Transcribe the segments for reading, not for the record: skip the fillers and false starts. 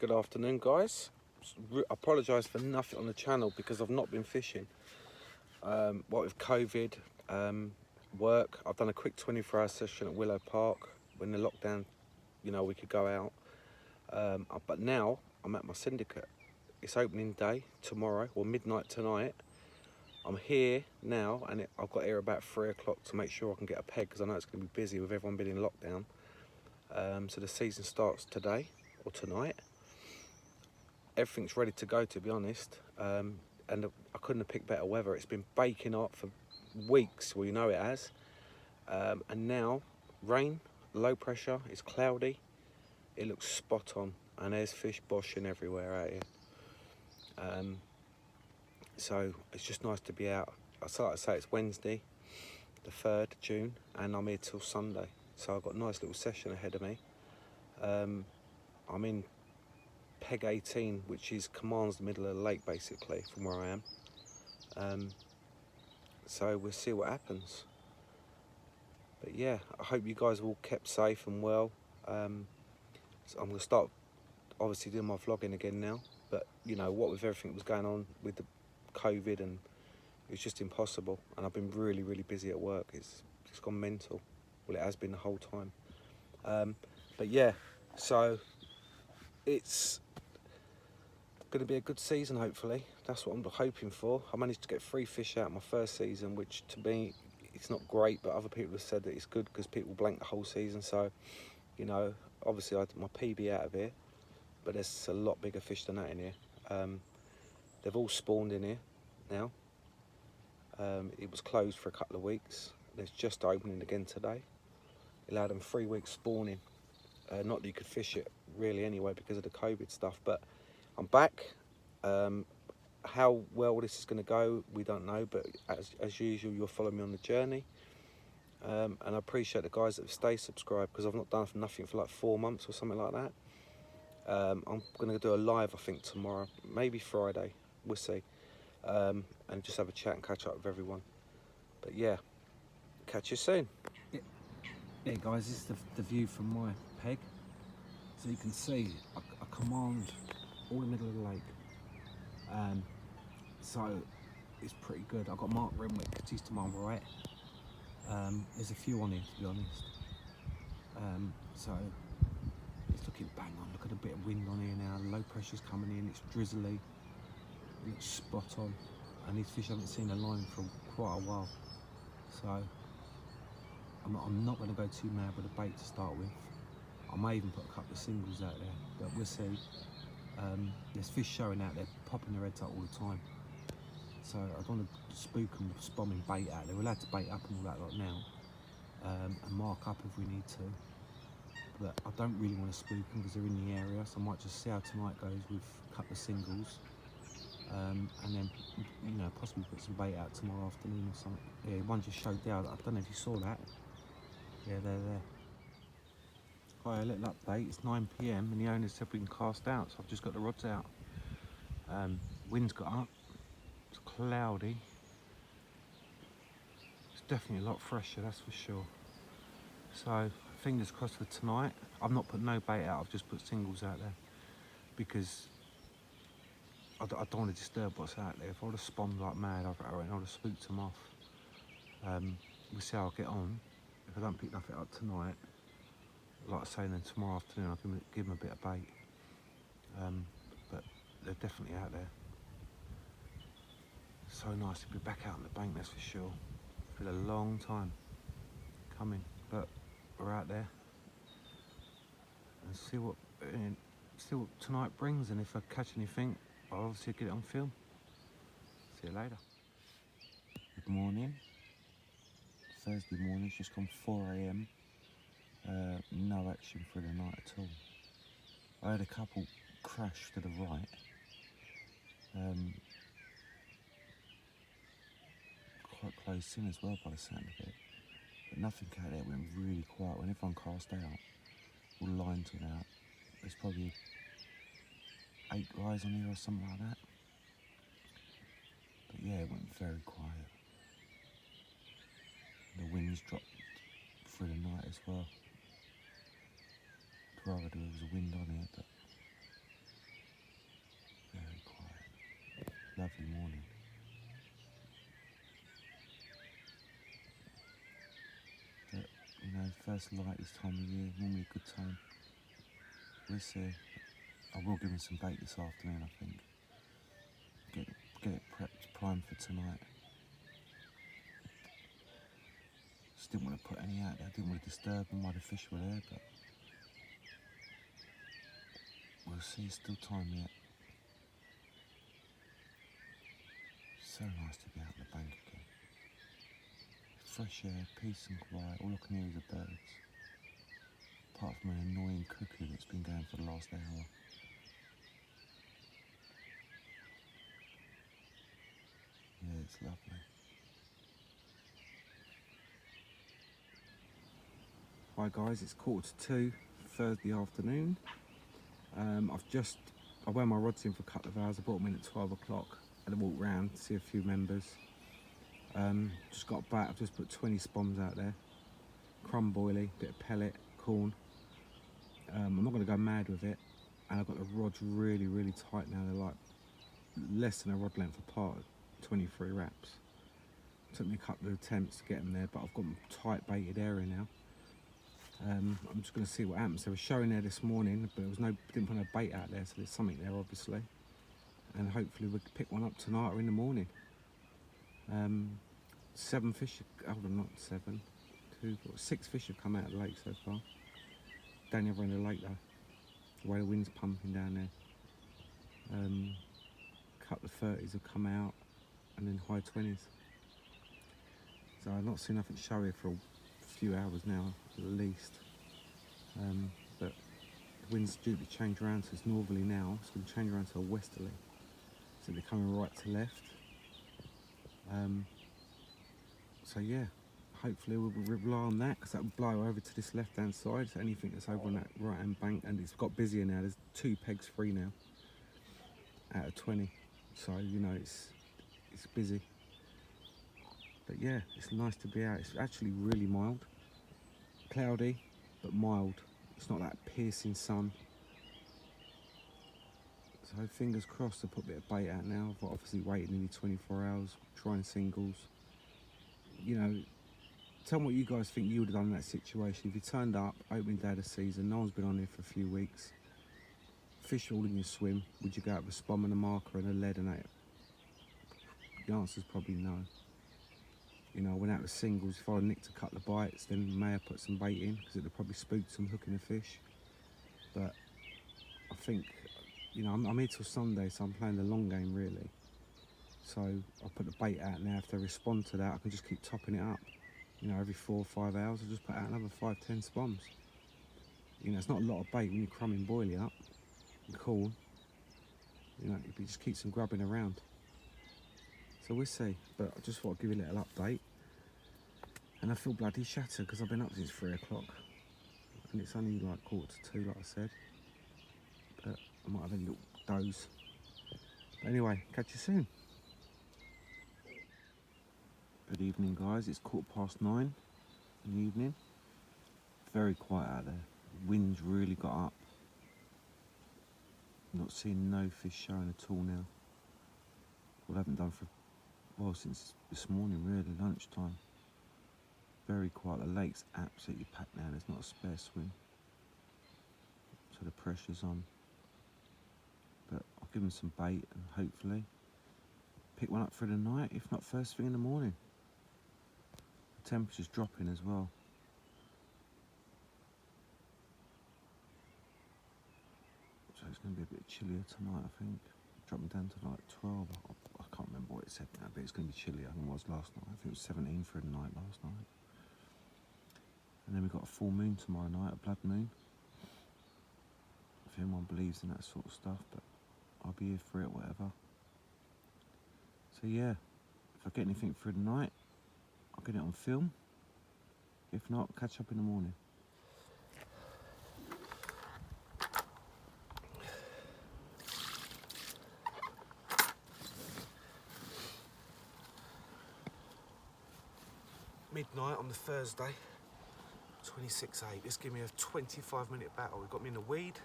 Good afternoon, guys. I apologise for nothing on the channel because I've not been fishing. What with COVID, work, I've done a quick 24-hour session at Willow Park when the lockdown, we could go out. But now I'm at my syndicate. It's opening day tomorrow, or midnight tonight. I'm here now, and I've got here about 3 o'clock to make sure I can get a peg because I know it's going to be busy with everyone being in lockdown. So the season starts today or tonight. Everything's ready to go, to be honest, and I couldn't have picked better weather. It's been baking hot for weeks, well, you know it has, and now rain, low pressure, it's cloudy, it looks spot on, and there's fish boshing everywhere out here. So it's just nice to be out. Like I say, it's Wednesday the 3rd June, and I'm here till Sunday, so I've got a nice little session ahead of me. I'm in peg 18, which commands the middle of the lake basically from where I am. So we'll see what happens. But yeah, I hope you guys have all kept safe and well. So I'm going to start obviously doing my vlogging again now, but what with everything that was going on with the COVID, and it's just impossible, and I've been really busy at work. It's gone mental. Well, it has been the whole time. But yeah, so it's going to be a good season, hopefully. That's what I'm hoping for. I managed to get 3 fish out my first season, which to me, it's not great, but other people have said that it's good because people blank the whole season. So, obviously I had my PB out of here, but there's a lot bigger fish than that in here. They've all spawned in here now. It was closed for a couple of weeks. It's just opening again today. It allowed them 3 weeks spawning. Not that you could fish it really anyway because of the COVID stuff, but I'm back. How well this is going to go, we don't know, but as usual, you'll follow me on the journey. And I appreciate the guys that have stayed subscribed, because I've not done nothing for like 4 months or something like that. I'm going to do a live, I think, tomorrow, maybe Friday, we'll see. And just have a chat and catch up with everyone. But yeah, catch you soon. Yeah guys, this is the view from my peg. So you can see I command all the middle of the lake. So it's pretty good. I've got Mark Renwick, he's to my right. There's a few on here, to be honest. So it's looking bang on. Look at a bit of wind on here now. Low pressure's coming in, it's drizzly. It looks spot on. And these fish haven't seen a line for quite a while. So I'm not going to go too mad with the bait to start with. I may even put a couple of singles out there, but we'll see. There's fish showing out there, popping their heads up all the time. So I don't want to spook them with bombing bait out there. We're allowed to bait up and all that lot now, and mark up if we need to. But I don't really want to spook them because they're in the area, so I might just see how tonight goes with a couple of singles. And then, possibly put some bait out tomorrow afternoon or something. Yeah, one just showed there. I don't know if you saw that. Yeah, they're there. Hi, a little update. It's 9 PM and the owners said we can cast out, so I've just got the rods out. Wind's got up. It's cloudy. It's definitely a lot fresher, that's for sure. So fingers crossed for tonight. I've not put no bait out. I've just put singles out there because I don't want to disturb what's out there. If I would have spawned like mad, I would have spooked them off. We'll see how I get on. If I don't pick nothing up tonight, like I say, then tomorrow afternoon I'll give them a bit of bait. But they're definitely out there. So nice to be back out on the bank, that's for sure. It's been a long time coming, but we're out there and see what tonight brings, and if I catch anything, I'll obviously get it on film. See you later. Good morning. Thursday morning, it's just gone 4 AM. No action for the night at all. I had a couple crash to the right. Quite close in as well by the sound of it. But nothing out there. Went really quiet. When everyone cast out, all the lines went out. There's probably 8 guys on here or something like that. But yeah, it went very quiet. The winds dropped through the night as well. I'd rather there was a wind on here, but first light this time of year, normally a good time. We'll see. I will give him some bait this afternoon, I think. Get it prepped, primed for tonight. Just didn't want to put any out there, I didn't want to disturb them while the fish were there, but we'll see, it's still time yet. So nice to be out on the bank again. Fresh air, peace and quiet, all I can hear is the birds. Apart from an annoying cuckoo that's been going for the last hour. Yeah, it's lovely. Hi guys, it's 1:45, Thursday afternoon. I wear my rods in for a couple of hours. I brought them in at 12 o'clock. Had a walk round, see a few members. Just got back, I've just put 20 spoms out there. Crumb boilie, bit of pellet, corn. I'm not going to go mad with it. And I've got the rods really, really tight now. They're like less than a rod length apart, 23 wraps. Took me a couple of attempts to get them there, but I've got them tight baited area now. I'm just going to see what happens. They were showing there this morning, but didn't put no bait out there, so there's something there obviously. And hopefully we'll pick one up tonight or in the morning. 7 fish, hold on, not 7, 2, 4, 6 fish have come out of the lake so far. Down the other end of the lake though, the way the wind's pumping down there. A couple of 30s have come out, and then high 20s. So I've not seen nothing showy for a few hours now, at least. But the wind's due to change around, so it's northerly now. It's going to change around to a westerly. So they're coming right to left. So yeah, hopefully we'll rely on that, because that will blow over to this left hand side. So anything that's over on that right hand bank, and it's got busier now. There's 2 pegs free now out of 20. So you know it's busy. But yeah, it's nice to be out. It's actually really mild. Cloudy, but mild. It's not that piercing sun. So fingers crossed to put a bit of bait out now. I've obviously waited nearly 24 hours, trying singles. You know, tell me what you guys think you would have done in that situation. If you turned up, opening day of the season, no one's been on here for a few weeks, fish all in your swim, would you go out with a spom and a marker and a lead and that? The answer's probably no. You know, I went out with singles. If I nicked a couple of bites, then may have put some bait in, because it would probably spook some hooking the fish. But I think, you know, I'm here till Sunday, so I'm playing the long game really. So I'll put the bait out now. If they respond to that, I can just keep topping it up. You know, every 4 or 5 hours, I'll just put out another 5, 10 spoms. You know, it's not a lot of bait when you're crumbing boilie up and corn. You know, it just keeps them grubbing around. So we'll see. But I just thought I'd give you a little update. And I feel bloody shattered because I've been up since 3 o'clock. And it's only like 1:45, like I said. But I might have a little doze. But anyway, catch you soon. Good evening guys, it's 9:15 in the evening. Very quiet out there. The wind's really got up. Not seeing no fish showing at all now. Well, I haven't done for, well, since this morning really, lunchtime. Very quiet, the lake's absolutely packed now, there's not a spare swim. So the pressure's on. But I'll give them some bait and hopefully pick one up for the night, if not first thing in the morning. The temperature's dropping as well. So it's going to be a bit chillier tonight, I think. Dropping down to like 12. I can't remember what it said now, but it's going to be chillier than it was last night. I think it was 17 for the night last night. And then we've got a full moon tomorrow night, a blood moon. If anyone believes in that sort of stuff, but I'll be here for it, whatever. So yeah, if I get anything for the night, I'll get it on film. If not, catch up in the morning. Midnight on the Thursday, 26:08. This gave me a 25-minute battle. It got me in the weed,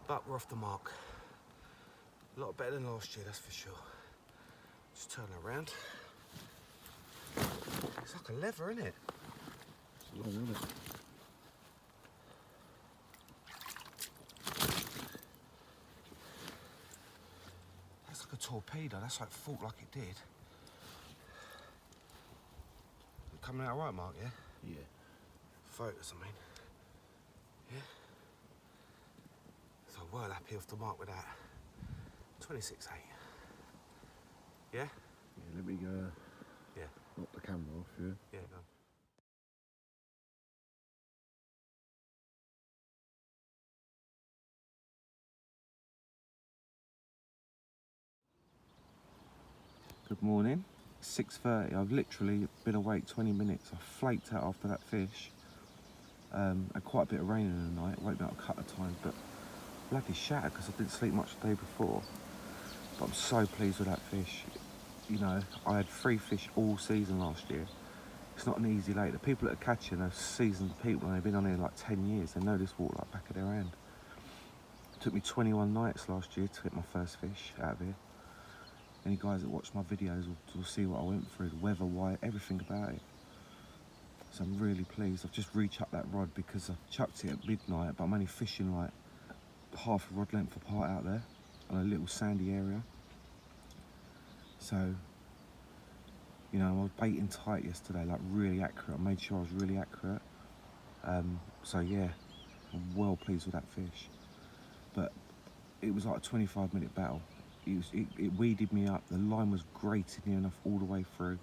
but we're off the mark. A lot better than last year, that's for sure. Just turn it around. It's like a lever, isn't it? long, isn't it? That's like a torpedo. That's like fought like it did. Coming out right, Mark, yeah? Yeah. Focus, I mean. Yeah. So well happy off the mark with that. 26.8. Yeah? Yeah, let me Yeah. knock the camera off, yeah. Yeah, go on. Good morning. 6:30. I've literally been awake 20 minutes. I flaked out after that fish. Had quite a bit of rain in the night. Woke me up a couple of times, but bloody shattered because I didn't sleep much the day before. But I'm so pleased with that fish. You know, I had 3 fish all season last year. It's not an easy lake. The people that are catching are seasoned people and they've been on here like 10 years. They know this water like back of their hand. It took me 21 nights last year to get my first fish out of here. Any guys that watch my videos will see what I went through, the weather, why, everything about it. So I'm really pleased. I've just re-chucked that rod because I chucked it at midnight, but I'm only fishing like half a rod length apart out there on a little sandy area. So, you know, I was baiting tight yesterday, like really accurate. I made sure I was really accurate. So yeah, I'm well pleased with that fish. But it was like a 25-minute battle. It weeded me up. The line was grated near enough all the way through.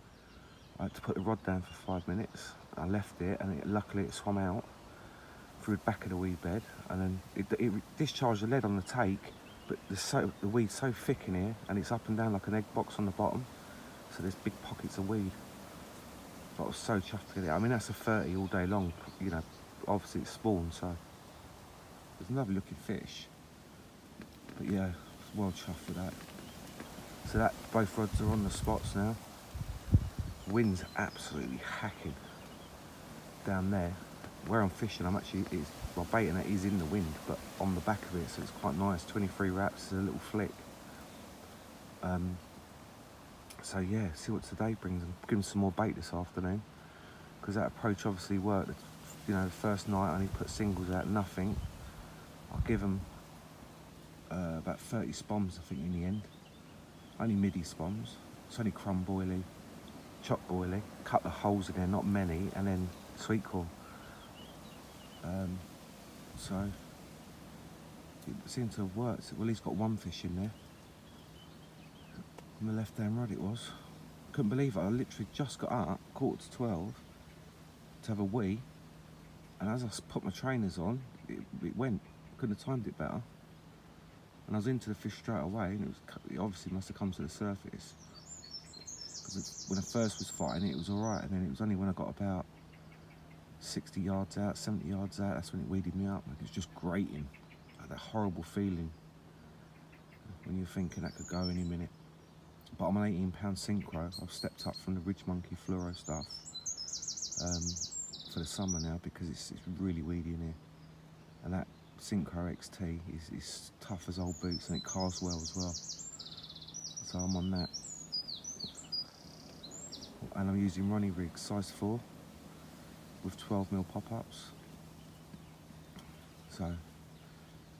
I had to put the rod down for 5 minutes. I left it, and luckily it swam out through the back of the weed bed, and then it discharged the lead on the take. But the weed's so thick in here, and it's up and down like an egg box on the bottom. So there's big pockets of weed. But I was so chuffed to get it. I mean, that's a 30 all day long. You know, obviously it's spawn, so there's another looking fish. But yeah, well chuffed with that. So that both rods are on the spots now. Wind's absolutely hacking down there. Where I'm fishing, well, baiting it is in the wind, but on the back of it, so it's quite nice. 23 wraps is a little flick. So yeah, see what today brings. I'm giving some more bait this afternoon because that approach obviously worked. You know, the first night I only put singles out, nothing. I'll give them about 30 spoms, I think, in the end. Only midi spoms. It's only crumb boilie, chop boilie, cut the holes again, not many, and then sweet corn. So it seemed to have worked. Well, he's got one fish in there. On the left-hand rod it was. Couldn't believe it. I literally just got up, 11:45, to have a wee, and as I put my trainers on, it went. Couldn't have timed it better. And I was into the fish straight away, and it obviously must have come to the surface. Because when I first was fighting it was all right, and then it was only when I got about 60 yards out, 70 yards out, that's when it weeded me up. Like, it was just grating, like that horrible feeling when you're thinking that could go any minute. But I'm an 18-pound synchro. I've stepped up from the Ridge Monkey fluoro stuff for the summer now because it's really weedy in here. And that synchro XT is tough as old boots, and it casts well as well. So I'm on that. And I'm using Ronnie rigs, size 4, with 12mm pop-ups. So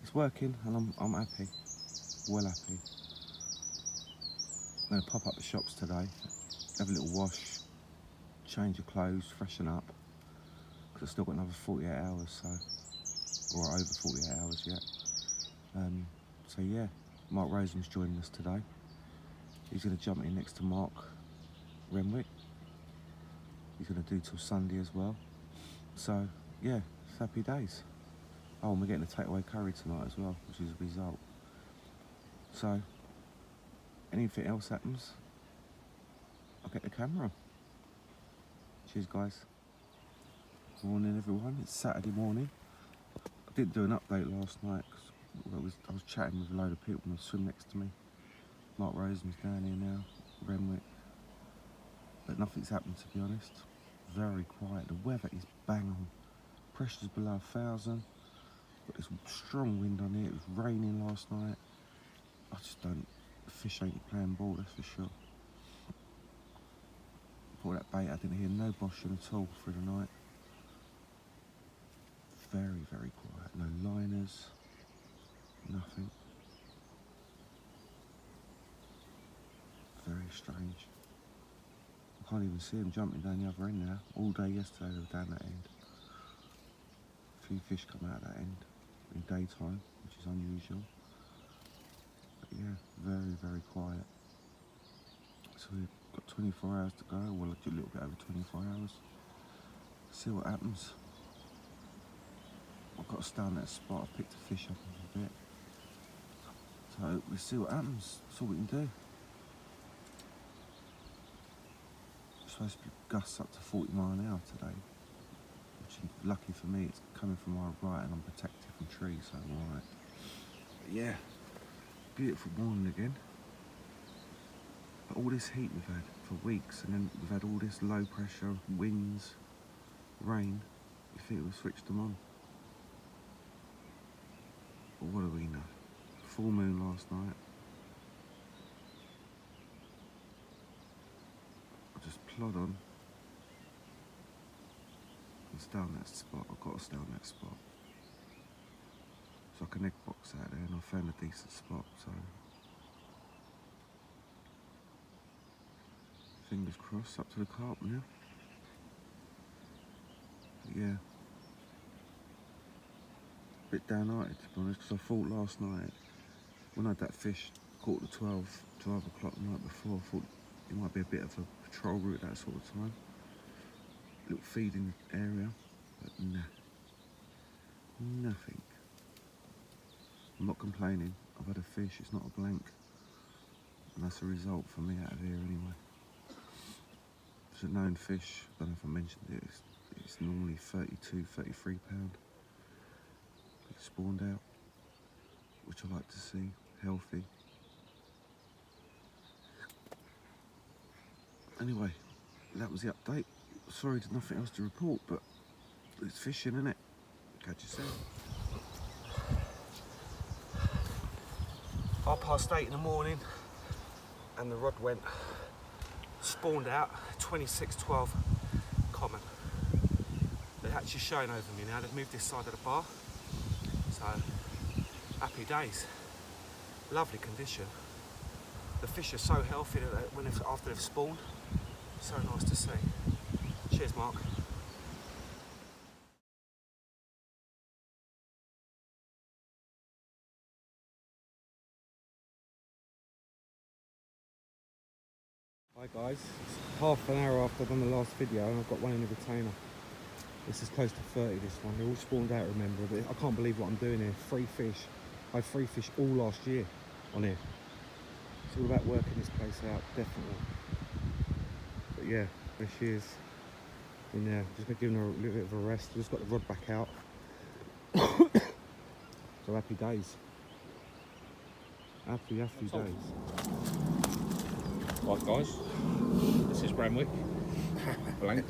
it's working, and I'm happy, well happy. I'm going to pop up the shops today, have a little wash, change of clothes, freshen up, because I've still got another 48 hours, or over 48 hours yet. So yeah, Mark Rosen's joining us today. He's going to jump in next to Mark Renwick. He's going to do till Sunday as well. So yeah, it's happy days. Oh, and we're getting a takeaway curry tonight as well, which is a result. So anything else happens, I'll get the camera on. Cheers, guys. Morning, everyone. It's Saturday morning. I didn't do an update last night because I was chatting with a load of people on the swim next to me. Mark Rosen's down here now, Renwick. But nothing's happened, to be honest. Very quiet. The weather is bang on. Pressure's below 1,000. Got this strong wind on here. It was raining last night. I just don't. The fish ain't playing ball, that's for sure. Before that bait, I didn't hear no boshing at all through the night. very, very quiet. No liners, nothing. Very strange. I can't even see them jumping down the other end now. All day yesterday they were down that end. A few fish come out that end in daytime, which is unusual. But yeah, very, very quiet. So we've got 24 hours to go, well a little bit over 24 hours. See what happens. I've got to stay on that spot, I picked a fish up a bit. So we'll see what happens, that's all we can do. It's supposed to be gusts up to 40 miles an hour today. Which is lucky for me, it's coming from my right and I'm protected from trees, so I'm alright. But yeah, beautiful morning again. But all this heat we've had for weeks, and then we've had all this low pressure, winds, rain. You think we've switched them on. But what do we know? Full moon last night. I'll just plod on and stay on that spot. I've got to stay on that spot. So I can egg box out there, and I found a decent spot, so fingers crossed, up to the carp now. But yeah, a bit downhearted to be honest, because I thought last night, when I had that fish 11:45, 12 o'clock the night before, I thought it might be a bit of a patrol route at that sort of time. Little feeding area, but nah, nothing. I'm not complaining, I've had a fish, it's not a blank. And that's a result for me out of here anyway. It's a known fish, I don't know if I mentioned it, it's normally 32, 33 pound. It spawned out, which I like to see, healthy. Anyway, that was the update. Sorry there's nothing else to report, but it's fishing, innit? Catch you soon. 8:30 in the morning, and the rod went, spawned out, 2612 common. They're actually showing over me now, they've moved this side of the bar. So, happy days. Lovely condition. The fish are so healthy that after they've spawned. So nice to see. Cheers, Mark. Hi guys, it's half an hour after I've done the last video and I've got one in the retainer. This is close to 30, this one. They're all spawned out, remember, but I can't believe what I'm doing here. 3 fish. I had 3 fish all last year on here. It's all about working this place out, definitely. But yeah, there she is. In there, just been giving her a little bit of a rest. Just got the rod back out. So happy days. Happy days. Right guys, this is Bramwick. Blank.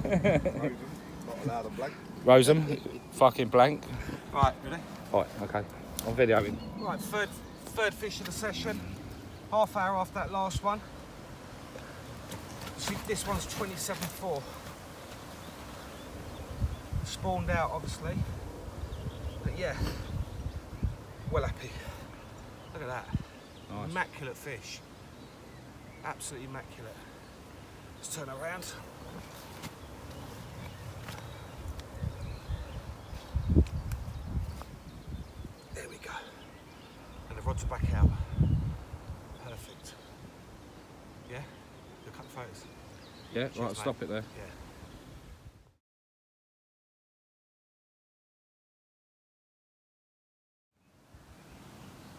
Not allowed a blank. Roseham, fucking blank. Right, ready? Right, okay. I'm videoing. Right, third fish of the session. Half hour after that last one. See, this one's 27.4. Spawned out, obviously. But yeah, well happy. Look at that. Nice. Immaculate fish. Absolutely immaculate. Let's turn around. There we go. And the rods are back out. Perfect. Yeah? Look at the photos. Yeah, Cheers, right, mate. stop it there. Yeah.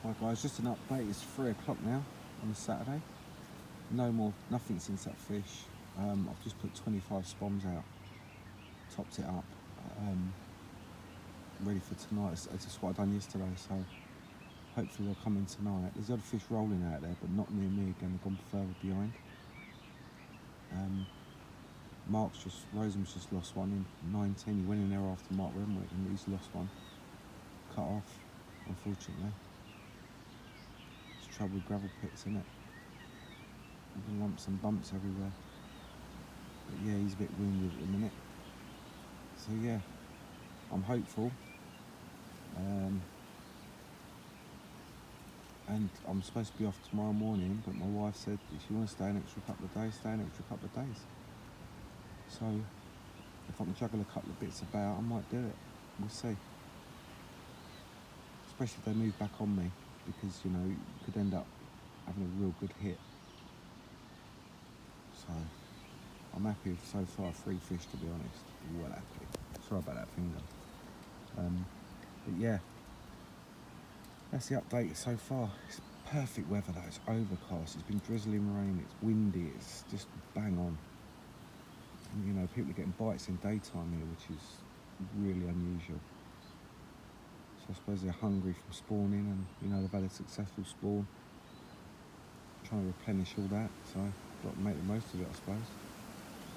Right guys, just an update. It's 3 o'clock now on a Saturday. Nothing since that fish. I've just put 25 spoms out, topped it up, ready for tonight. It's just what I've done yesterday, so hopefully they'll come in tonight. There's other fish rolling out there, but not near me again. They've gone further behind. Roseham's just lost one in 19. He went in there after Mark Renwick and he's lost one. Cut off, unfortunately. It's trouble with gravel pits, isn't it? Lumps and bumps everywhere. But yeah, he's a bit wounded at the minute. So yeah, I'm hopeful. And I'm supposed to be off tomorrow morning, but my wife said if you want to stay an extra couple of days, stay an extra couple of days. So if I can juggle a couple of bits about, I might do it. We'll see. Especially if they move back on me, because you know, you could end up having a real good hit. So I'm happy with so far 3 fish, to be honest. Well happy. Sorry about that finger. But yeah, that's the update so far. It's perfect weather though. It's overcast. It's been drizzling rain. It's windy. It's just bang on. And, you know, people are getting bites in daytime here, which is really unusual. So I suppose they're hungry from spawning, and you know they've had a successful spawn. Trying to replenish all that, so I've got to make the most of it, I suppose.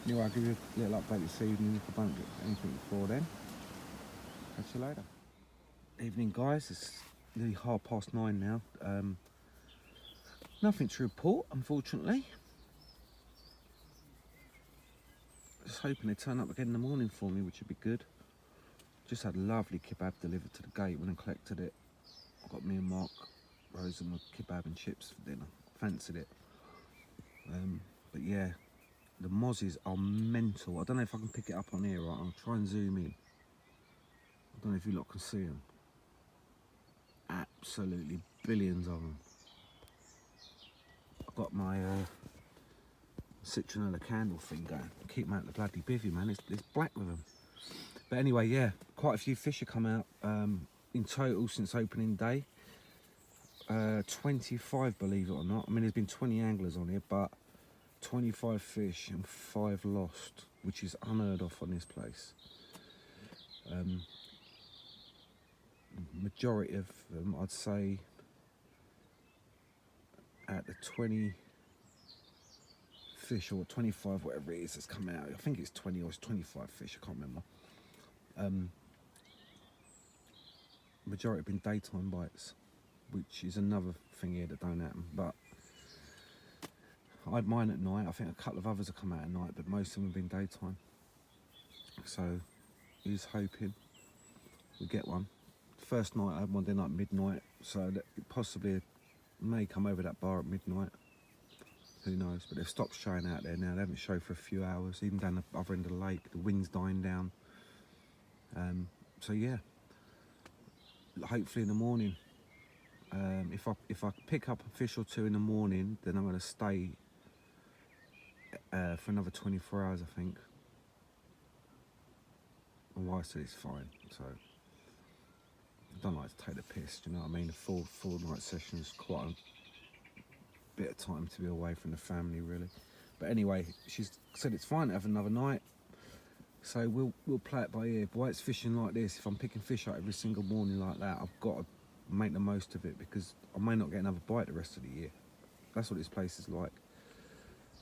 Anyway, I'll give you a little update this evening if I don't get anything before then. Catch you later. Evening, guys. It's nearly 9:30 now. Nothing to report, unfortunately. Just hoping they turn up again in the morning for me, which would be good. Just had a lovely kebab delivered to the gate when I collected it. I got me and Mark Rose and a kebab and chips for dinner. Fancied it. But yeah, the mozzies are mental. I don't know if I can pick it up on here, right? I'll try and zoom in. I don't know if you lot can see them. Absolutely billions of them. I've got my citronella candle thing going. Keep them out the bloody bivvy, man. It's black with them. But anyway, yeah, quite a few fish have come out in total since opening day. 25, believe it or not. I mean, there's been 20 anglers on here, but 25 fish and 5 lost, which is unheard of on this place. Majority of them, I'd say, at the 20 fish or 25, whatever it is, that's come out. I think it's 20 or it's 25 fish, I can't remember. Majority have been daytime bites, which is another thing here that don't happen. But I had mine at night. I think a couple of others have come out at night, but most of them have been daytime. So he's hoping we get one. First night I had one then at midnight, so that it possibly may come over that bar at midnight. Who knows? But they've stopped showing out there now. They haven't showed for a few hours, even down the other end of the lake. The wind's dying down. So yeah, hopefully in the morning. If I pick up a fish or two in the morning, then I'm going to stay for another 24 hours, I think. My wife said it's fine, so I don't like to take the piss. Do you know what I mean? A full night session is quite a bit of time to be away from the family, really. But anyway, she's said it's fine to have another night, so we'll play it by ear. But while it's fishing like this, if I'm picking fish out every single morning like that, I've got to make the most of it, because I may not get another bite the rest of the year. That's what this place is like.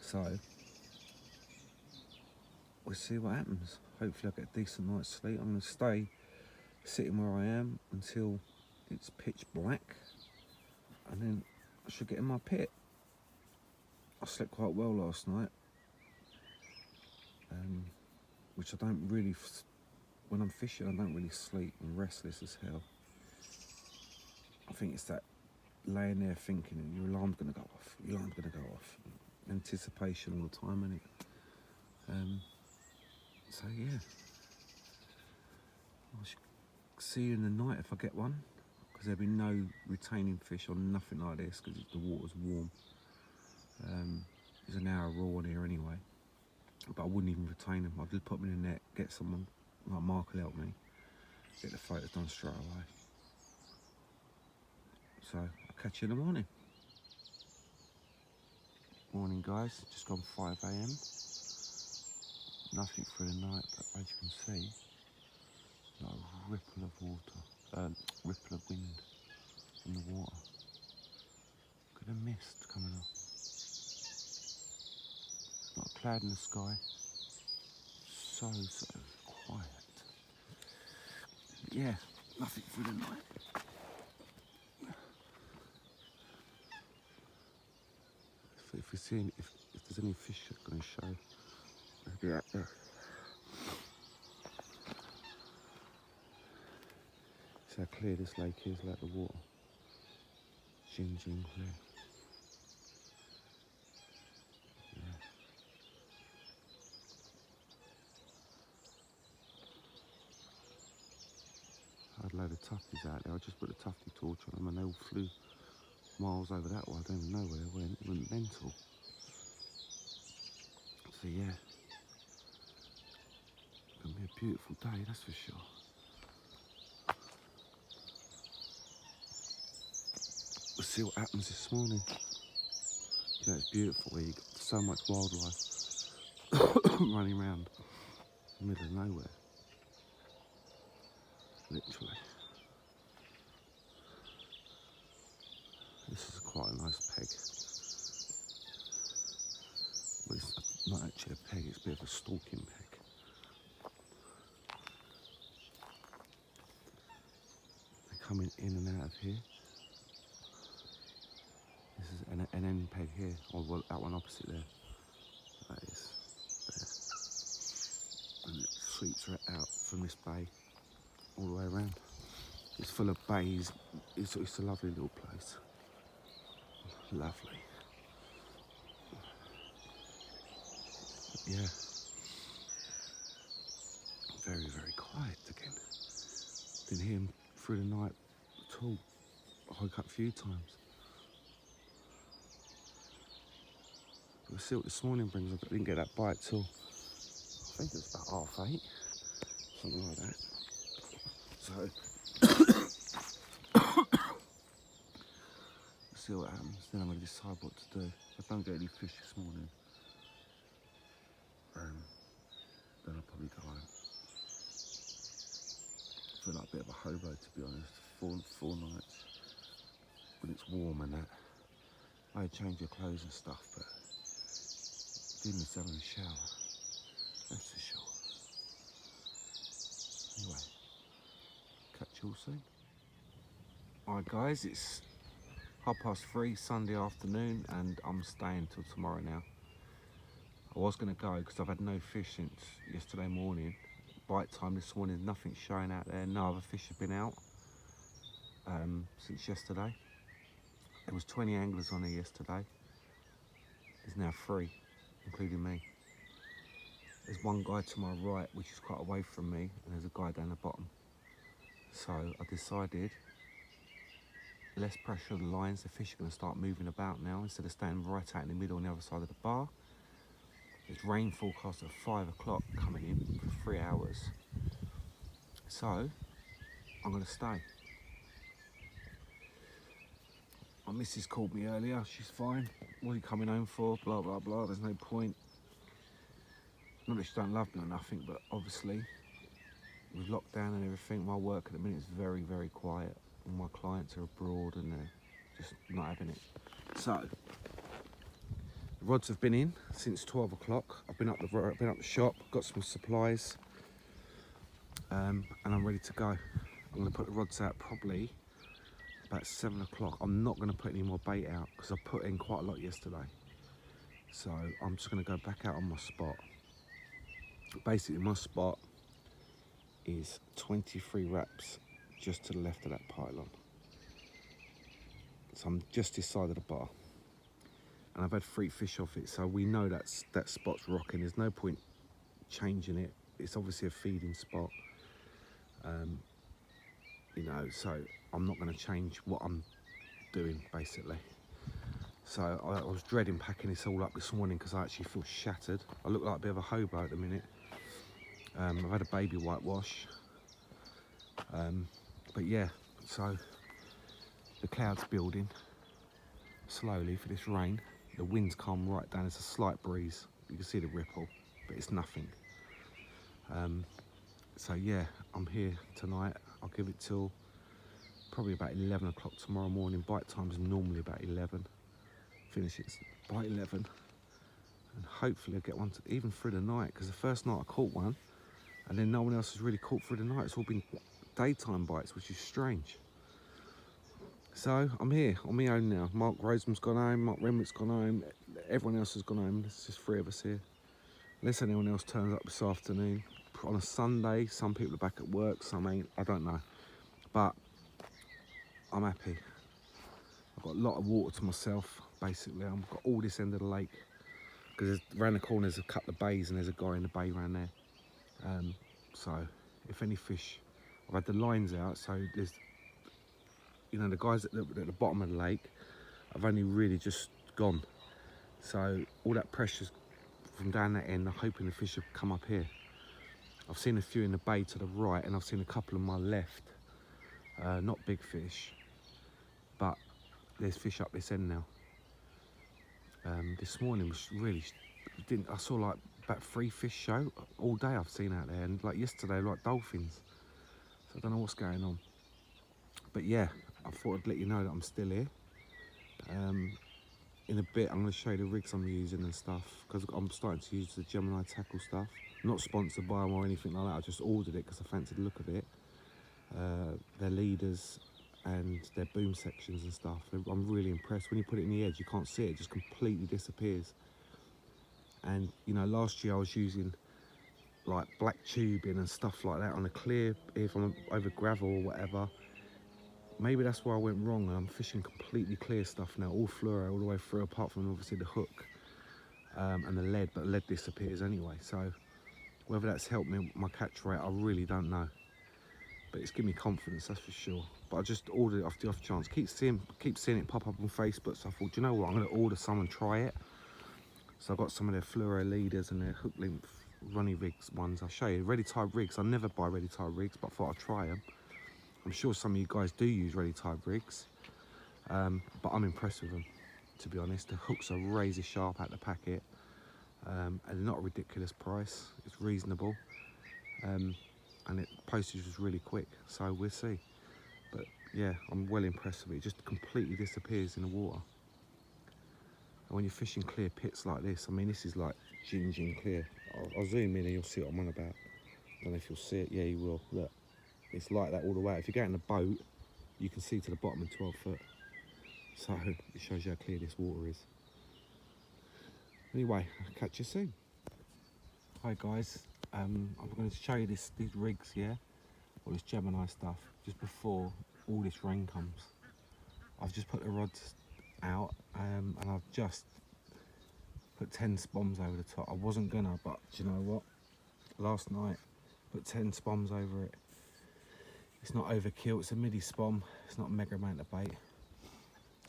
So we'll see what happens. Hopefully I'll get a decent night's sleep. I'm going to stay sitting where I am until it's pitch black, and then I should get in my pit. I slept quite well last night, which I don't really, when I'm fishing, I don't really sleep. I'm restless as hell. I think it's that laying there thinking your alarm's going to go off, your alarm's going to go off. Anticipation all the time, isn't it? So yeah, I should see you in the night if I get one, because there'll be no retaining fish or nothing like this, because the water's warm. There's an hour raw in here anyway, but I wouldn't even retain them. I'd just put them in the net, get someone like Mark will help me, get the photos done straight away. So I'll catch you in the morning. Morning guys, just gone 5 AM. Nothing for the night, but as you can see, not a ripple of water, ripple of wind in the water. Look at the mist coming up. Not a cloud in the sky. So quiet. Yeah, nothing for the night. If we see if there's any fish that's going to show, they'll be out there. See how clear this lake is, like the water. Gin clear. Yeah. I had a load of tufties out there. I just put a tufty torch on them and they all flew miles over that way. I don't even know where they went. It went mental. So yeah, it's gonna be a beautiful day, that's for sure. We'll see what happens this morning. You know, it's beautiful where you've got so much wildlife running around in the middle of nowhere. Literally. This is quite a nice peg. But it's not actually a peg, it's a bit of a stalking peg. They're coming in and out of here. This is an end peg here, or well, that one opposite there. That is there. And it sweeps right out from this bay all the way around. It's full of bays. It's a lovely little place. Lovely. Yeah. Very, very quiet again. Didn't hear him through the night at all. I woke up a few times. We'll see what this morning brings. I didn't get that bite till, I think it was about 8:30, something like that. So, we'll see what happens. Then I'm going to decide what to do. If I don't get any fish this morning, then I'll probably go home. I feel like a bit of a hobo, to be honest. Four nights when it's warm and that. I change your clothes and stuff, but didn't miss having a shower. That's for sure. Anyway, catch you all soon. Alright guys, it's 3:30 Sunday afternoon and I'm staying till tomorrow now. I was going to go because I've had no fish since yesterday morning. Bite time this morning, nothing's showing out there. No other fish have been out since yesterday. There was 20 anglers on there yesterday. There's now 3, including me. There's one guy to my right, which is quite away from me, and there's a guy down the bottom. So I decided, less pressure on the lines, the fish are going to start moving about now instead of staying right out in the middle on the other side of the bar. There's rain forecast at 5 o'clock coming in for 3 hours. So I'm going to stay. My missus called me earlier, she's fine. What are you coming home for? Blah, blah, blah, there's no point. Not that she don't love me or nothing, but obviously with lockdown and everything, my work at the minute is very, very quiet. All my clients are abroad and they're just not having it. So, the rods have been in since 12 o'clock. I've been up the shop, got some supplies, and I'm ready to go. I'm going to put the rods out probably about 7 o'clock. I'm not going to put any more bait out because I put in quite a lot yesterday. So I'm just going to go back out on my spot. Basically my spot is 23 wraps just to the left of that pylon. So I'm just this side of the bar. And I've had 3 fish off it, so we know that spot's rocking. There's no point changing it. It's obviously a feeding spot. You know, so I'm not going to change what I'm doing, basically. So I was dreading packing this all up this morning because I actually feel shattered. I look like a bit of a hobo at the minute. I've had a baby whitewash. But yeah, so the clouds building slowly for this rain. The wind's come right down, it's a slight breeze. You can see the ripple, but it's nothing. So yeah, I'm here tonight. I'll give it till probably about 11 o'clock tomorrow morning. Bite time is normally about 11. Finish it by 11. And hopefully I'll get one even through the night, because the first night I caught one, and then no one else has really caught through the night. It's all been daytime bites, which is strange. So I'm here on my own now. Mark Roseman's gone home, Mark Renwick's gone home, everyone else has gone home. There's just 3 of us here. Unless anyone else turns up this afternoon. On a Sunday, some people are back at work, some ain't, I don't know. But I'm happy. I've got a lot of water to myself, basically. I've got all this end of the lake, because around the corner there's a couple of bays and there's a guy in the bay around there. So if any fish, I've had the lines out, so there's, you know, the guys at the bottom of the lake, I've only really just gone. So all that pressure's from down that end. I'm hoping the fish have come up here. I've seen a few in the bay to the right, and I've seen a couple on my left. Not big fish, but there's fish up this end now. This morning was really, I saw like about 3 fish show all day I've seen out there, and like yesterday, like dolphins. So I don't know what's going on. But yeah, I thought I'd let you know that I'm still here. In a bit, I'm going to show you the rigs I'm using and stuff, because I'm starting to use the Gemini tackle stuff. Not sponsored by them or anything like that, I just ordered it because I fancied the look of it. Their leaders and their boom sections and stuff, I'm really impressed. When you put it in the edge, you can't see it, it just completely disappears. And you know, last year I was using like black tubing and stuff like that on a clear, if I'm over gravel or whatever. Maybe that's where I went wrong, and I'm fishing completely clear stuff now, all fluoro all the way through, apart from obviously the hook and the lead, but the lead disappears anyway. So whether that's helped me with my catch rate, I really don't know. But it's given me confidence, that's for sure. But I just ordered it off the off chance. Keep seeing it pop up on Facebook, so I thought, do you know what, I'm going to order some and try it. So I got some of their fluoro leaders and their hook length runny rigs ones. I'll show you, ready tied rigs. I never buy ready tied rigs, but I thought I'd try them. I'm sure some of you guys do use ready tied rigs, but I'm impressed with them, to be honest. The hooks are razor sharp out the packet, and they're not a ridiculous price. It's reasonable, and the postage was really quick, so we'll see. But yeah, I'm well impressed with it. It just completely disappears in the water. And when you're fishing clear pits like this, I mean, this is like gin clear. I'll zoom in and you'll see what I'm on about. I don't know if you'll see it. Yeah, you will. Look. It's like that all the way. If you get in a boat, you can see to the bottom in 12 foot. So it shows you how clear this water is. Anyway, I'll catch you soon. Hi guys, I'm going to show you these rigs here, all this Gemini stuff, just before all this rain comes. I've just put the rods out, and I've just put 10 spoms over the top. I wasn't gonna, but do you know what? Last night, put 10 spoms over it. It's not overkill, it's a midi spom, it's not a mega amount of bait.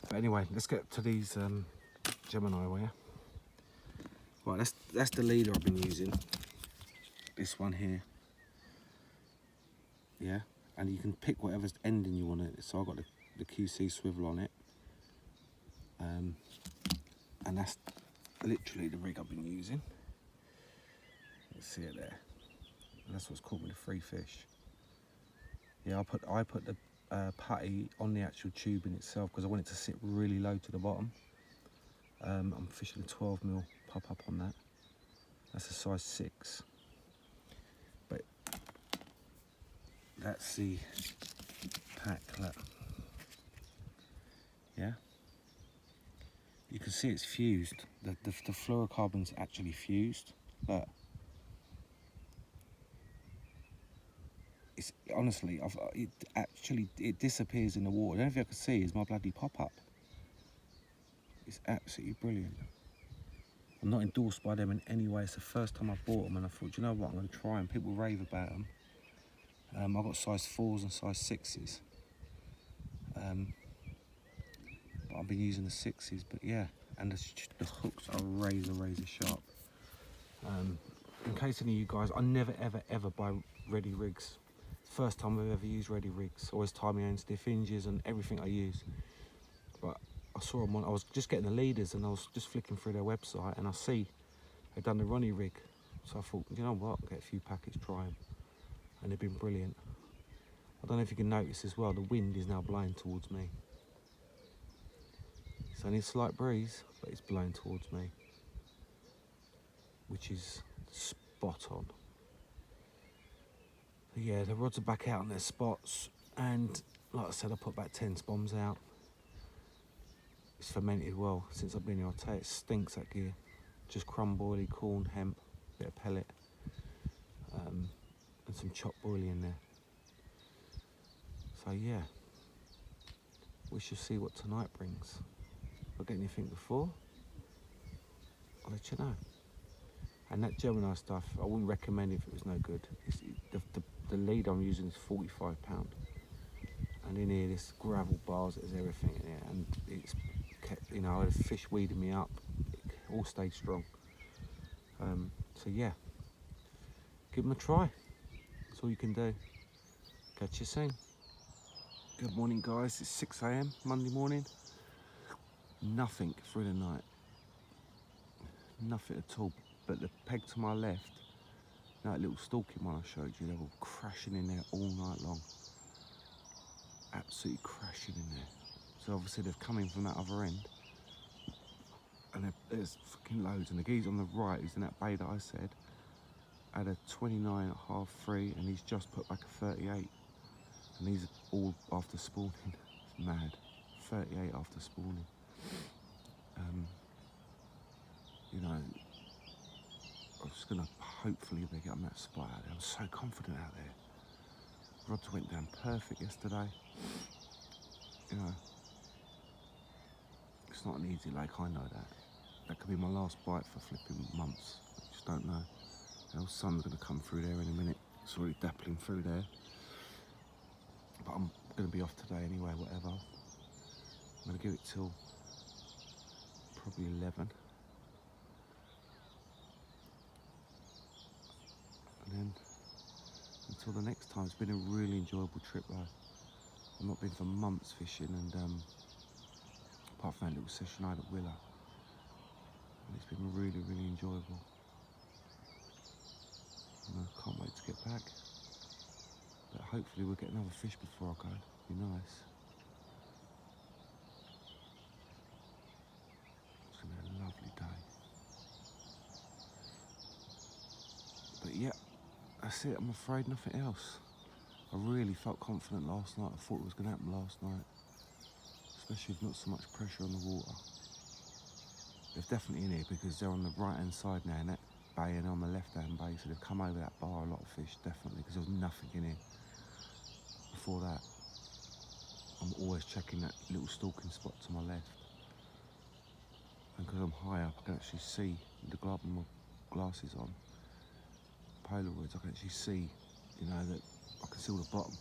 But anyway, let's get to these Gemini wire. Right, that's the leader I've been using. This one here. Yeah, and you can pick whatever's ending you want it. So I've got the QC swivel on it. And that's literally the rig I've been using. Let's see it there. And that's what's caught me the 3 fish. Yeah, I put the putty on the actual tubing itself because I want it to sit really low to the bottom. I'm fishing a 12mm pop up on that. That's a size 6. But that's the pack. Look. Yeah. You can see it's fused. The fluorocarbon's actually fused. Look. It's honestly, it disappears in the water. The only thing I can see is my bloody pop-up. It's absolutely brilliant. I'm not endorsed by them in any way. It's the first time I bought them, and I thought, you know what, I'm going to try them. People rave about them. I've got size 4s and size 6s. But I've been using the 6s, but yeah. And the hooks are razor sharp. In case any of you guys, I never ever buy ready rigs. First time I've ever used ready rigs. Always tie my own stiff hinges and everything I use. But I saw them I was just getting the leaders and I was just flicking through their website and I see they've done the Ronnie rig. So I thought, you know what, I'll get a few packets, try them. And they've been brilliant. I don't know if you can notice as well, the wind is now blowing towards me. It's only a slight breeze, but it's blowing towards me, which is spot on. But yeah, the rods are back out on their spots, and like I said, I put about 10 spoms out. It's fermented well since I've been here. I'll tell you, it stinks, that gear. Just crumb boilie, corn, hemp, bit of pellet, and some chopped boilie in there. So yeah, we shall see what tonight brings. If I get anything before, I'll let you know. And that Gemini stuff, I wouldn't recommend it if it was no good. The lead I'm using is £45. And in here, this gravel bars, there's everything in here. And it's kept, you know, I had a fish weeding me up. It all stayed strong. So yeah, give them a try. That's all you can do. Catch you soon. Good morning, guys. It's 6 AM Monday morning. Nothing through the night. Nothing at all. But the peg to my left, that little stalking one I showed you, they were crashing in there all night long. Absolutely crashing in there. So obviously they've come in from that other end. And there's fucking loads. And the geezer on the right, who's in that bay that I said, had a 29 at half 3, and he's just put back a 38. And these are all after spawning. It's mad. 38 after spawning. You know, I'm just gonna hopefully they get on that spot out there. I'm so confident out there. Rods went down perfect yesterday. You know, it's not an easy lake, I know that. That could be my last bite for flipping months. I just don't know. The sun's gonna come through there in a minute. It's already dappling through there. But I'm gonna be off today anyway, whatever. I'm gonna give it till probably 11. And then until the next time. It's been a really enjoyable trip though. I've not been for months fishing, and apart from that little session I had at Willow, and it's been really, really enjoyable. And I can't wait to get back. But hopefully we'll get another fish before I go. It'd be nice. It's gonna be a lovely day. But yeah, that's it. I'm afraid nothing else. I really felt confident last night. I thought it was going to happen last night, especially with not so much pressure on the water. They're definitely in here because they're on the right hand side now in that bay and on the left hand bay, so they've come over that bar, a lot of fish, definitely, because there was nothing in here before that. I'm always checking that little stalking spot to my left, and because I'm high up I can actually see with the glove and my glasses on, Polaroids, I can actually see, you know, that I can see all the bottom.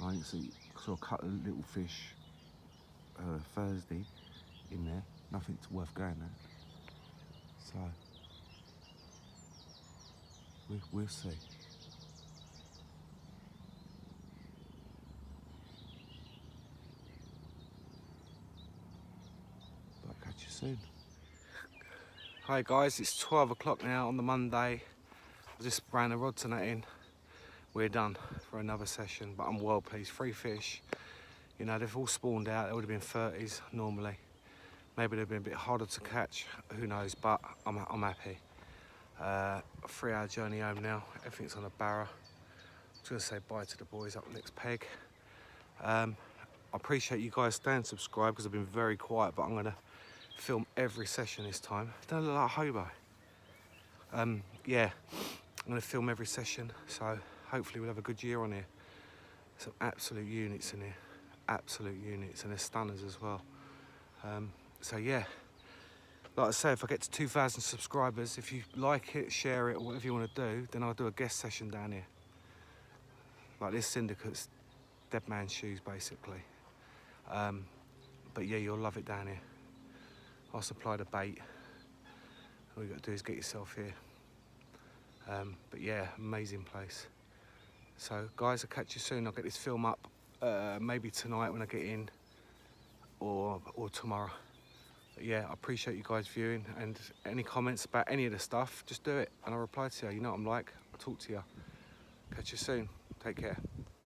I didn't see, saw a couple of little fish Thursday in there, nothing worth going at. So we'll see. But I'll catch you soon. Hi guys, it's 12 o'clock now on the Monday. I just ran the rods and that in. We're done for another session, but I'm well pleased. 3 fish. You know, they've all spawned out. They would have been 30s normally. Maybe they've been a bit harder to catch, who knows, but I'm happy. A 3-hour journey home now. Everything's on a barra. I'm just gonna say bye to the boys up the next peg. I appreciate you guys staying subscribed because I've been very quiet, but I'm gonna film every session this time. Don't look like a hobo. Yeah, I'm gonna film every session, so hopefully we'll have a good year on here. Some absolute units in here, absolute units, and they're stunners as well. So yeah, like I say, if I get to 2,000 subscribers, if you like it, share it, or whatever you want to do, then I'll do a guest session down here. Like this syndicate's dead man's shoes, basically. But yeah, you'll love it down here. I'll supply the bait. All you got to do is get yourself here. But yeah, amazing place. So guys, I'll catch you soon. I'll get this film up maybe tonight when I get in, or tomorrow. But yeah, I appreciate you guys viewing, and any comments about any of the stuff, just do it and I'll reply to you. You know what I'm like, I'll talk to you. Catch you soon. Take care.